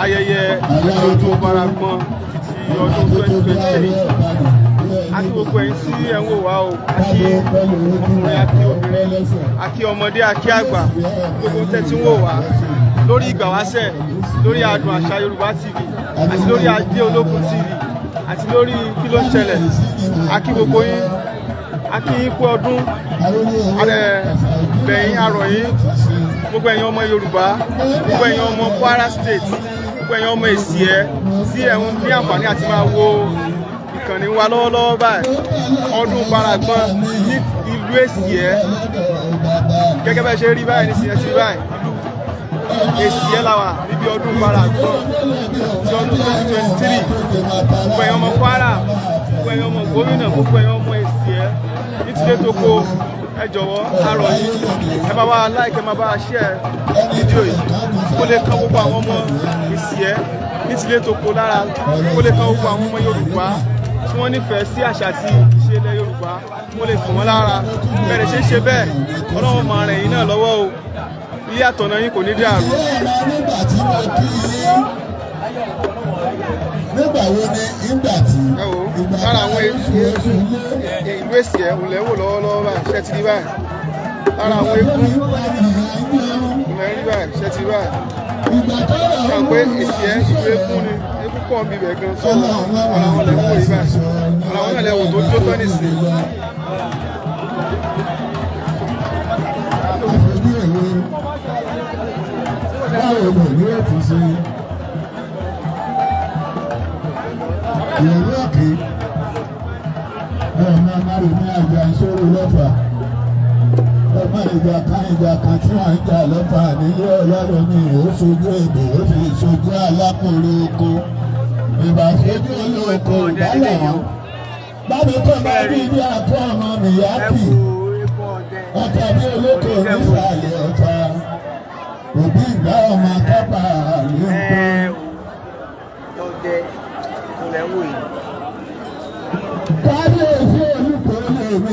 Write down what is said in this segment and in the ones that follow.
Ayẹyẹ ọdún Paragbọn títí ọdún 2023 àti gbogbo ẹ̀yin tí ẹ ń wò wá o, àti ọkùnrin àti obìnrin, àti ọmọdé àti àgbà, gbogbo tẹ́tí ń wò wá lórí Ìgbàwáṣẹ̀, lórí Adùn Àṣà Yorùbá TV àti lórí Ajé Ológun TV àti lórí Kí ló ń ṣẹlẹ̀. Àkí gbogbo yín, àkí yín kú ọdún, bẹ̀yìn arọ̀ yín, gbogbo ẹ̀yin ọmọ Yorùbá, gbogbo ẹ̀yin ọmọ Kwara State, gbogbo ẹ̀yin ọmọ Èsìẹ́ tí ẹ̀ ń ní àǹfààní àti máa wo ìkànnì wa lọ́wọ́lọ́wọ́ báyìí. Ọdún Paragbọn ní ìlú Èsìẹ́, gẹ́gẹ́ bẹ́ẹ̀ ṣe rí báyìí ní Èsìẹ́ ti rí báyìí. Èsìẹ́ làwà níbi ọdún Paragbọn ti ọdún 2023. Gbogbo ẹ̀yin ọmọ Kwara, gbogbo ẹ̀yin ọmọ gómìnà, gbogbo ẹ̀yin ọmọ Èsìẹ́ ní tilé tó kó, ẹ jọ̀wọ́ arọ̀ yín, ẹ bá wa like, ẹ máa bá wa share fídíò yìí kó lè kàn gbogbo àwọn ọmọ Èsìẹ́ ní tilé tó kó lára, kó lè kàn gbogbo àwọn ọmọ Yorùbá tí wọ́n nífẹ̀ẹ́ sí àṣà àti ìṣe ilẹ̀ Yorùbá, kó lè kàn wọ́n lára. Bẹ̀rẹ̀ ṣe bẹ́ẹ̀, Ọlọ́run máa ràn yín náà lọ́wọ́ o, ilé àtọ̀nà yín kò ní dàrú. Nígbà wo ni ìgbà tí lára àwọn ìlú Èsìẹ́ òun lẹ́ ń wò lọ́wọ́lọ́wọ́ báyìí, ṣẹ́ ti rí báyìí. Lára àwọn eégún ìmọ̀ rí báyìí, ṣẹ́ ti rí báyìí. Ṣé àwọn pé Èsìẹ́ ìlú eégún ni, eégún pọ̀ ń bibẹ̀ gan, sọ ọ̀la wọn lẹ́ ń wò rí báyìí, ọ̀la wọn náà lẹ́ wò tó jó tán nìsín. Báwo ni ìlú ètò ṣe? Ìyẹ̀wò òkè ọmọ márùn ní àjà ìṣòro lọ́fà, ọmọ ìjà kan tí wọ́n ń jà lọ́fà nílé Ọlọ́run ní òṣojú èdè, ó sì ṣojú alákòóró oko, ìbàṣojú olóko ìdálẹ̀ wọn. Báwo kọ́ bá rí ibi àpò ọmọ Miyaki, ọ̀tá bí olóko nísàlẹ̀ ọ̀tá, òbí ìgbà ọmọ kápá ló ń gbọ́. Kábíyèsí olùkọ́ lèmi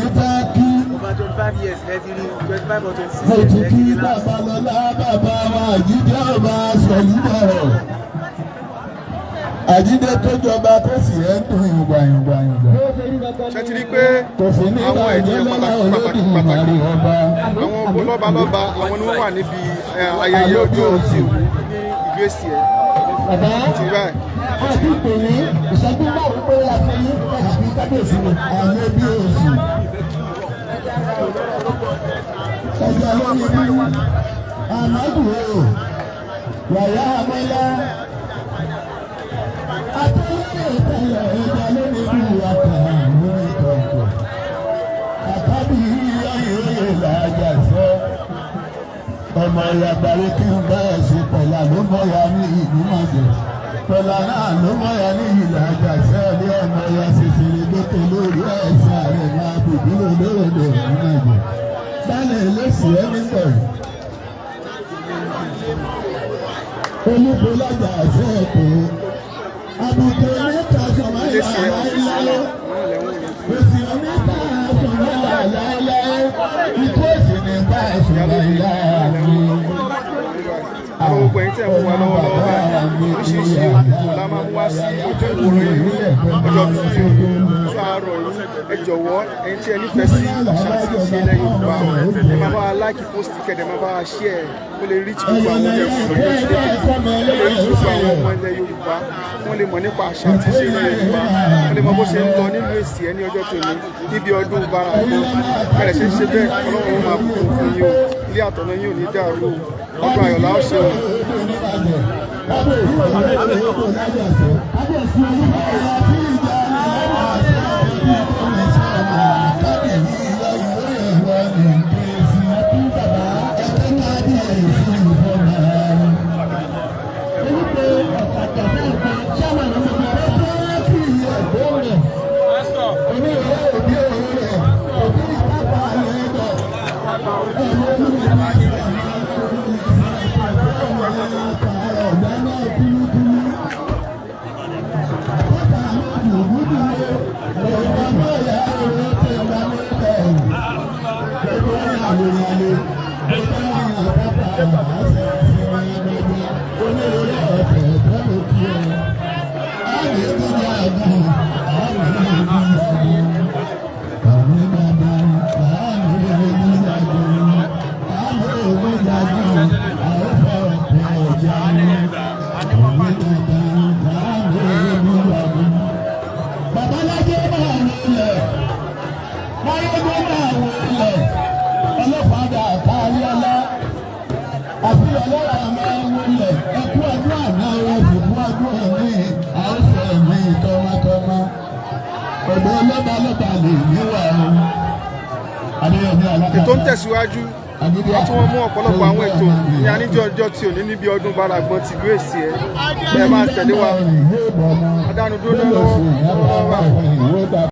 years lẹ́tìrí 25 or 26 mo years ti kí lẹ́tìrí last. Babalọ́lá bàbá wa Àjídé ọba sọ̀lúbọ̀rọ̀. Àjídé tó jọba tó sì ẹ́ ń dùn yùngbàyùngbà. ṣe ti rí pé àwọn ènìyàn pàtàkì àwọn lọ́balọ́ba àwọn ni wọ́n wà níbi ayẹyẹ ọjọ́ ti òní ní ìlú Èsì ẹ̀ ti báyìí. àti ìpèlè ìṣẹ́jú márùn-ún pé a fi ní àbí kábíyèsí ni àlẹ́ bí oṣù. ẹgbẹ́ lórí bí àmọ́dúró yàyà àmọ́lá àtúnyẹ̀ ìtẹ̀lẹ̀ ẹgbẹ́ lórí bí àkàrà lórí kọ̀ọ̀kọ̀ àtàbí yíyọ làjà sọ ọmọ ìyàgbáyé kí n bá ẹ̀ sí pẹ̀lá ló mọ̀ya ní ìlú mọ̀jẹ̀ pẹ̀lá náà ló mọ̀ya ní ìlàjà sẹ́ẹ̀lì ọmọ ya ṣèṣirò gbẹ́kẹ̀ lórí ẹ̀sìn ààrẹ máa bùbí lòdòdò ìrìnàjò bálẹ̀ lẹ́sì ẹ́ nígbẹ̀rẹ̀ olúbolájà sẹ́ẹ̀kọ́ àbùkù oníta sọ̀rọ̀ ìlàláyé èsì oníta sọ̀rọ̀ ìlàláyé ikú èsì nípa sọ̀rọ̀ ìlàláyé. àwọn gbogbo ẹ̀yin tí ẹ̀ ń wá lọ́wọ́lọ́wọ́ báyìí oríṣiríṣi òkùnkùn la máa ń wá sí ojú ìwòran yìí ọjọ́ tuntun sáárọ̀ yìí ẹ jọ̀wọ́ ẹ̀yin tí ẹ nífẹ̀ẹ́ sí àṣà àti ìṣe ilẹ̀ Yorùbá ẹ máa bá wa láìkì pósìtì kẹ̀dẹ̀ máa bá wa share kó lè reach gbogbo àwọn ọmọ ilẹ̀ Yorùbá wọ́n lè mọ̀ nípa àṣà àti ìṣe ilẹ̀ Yorùbá wọ́n lè mọ̀ bó ṣe ń lọ nílùú Èsì ẹ̀ ní ọjọ́ tòní níbi ọdún Bárakọ́ bẹ̀rẹ̀ ṣe ń ṣe bẹ́ẹ̀ Ọlọ́run máa bùkún fún yín o ilé àtọ̀nà yín ò ní dàrú o ọdún ayọ̀ la ó ṣe o. Ètò ń tẹ̀síwájú wọ́n tún wọ́n mú ọ̀pọ̀lọpọ̀ àwọn ètò ní aníjọ́ ọjọ́ tí ò ní níbi ọdún Báragbọ́n tìlú Èsì ẹ̀ bẹ́ẹ̀ máa tẹ̀lé wa adánudúró lọ́wọ́.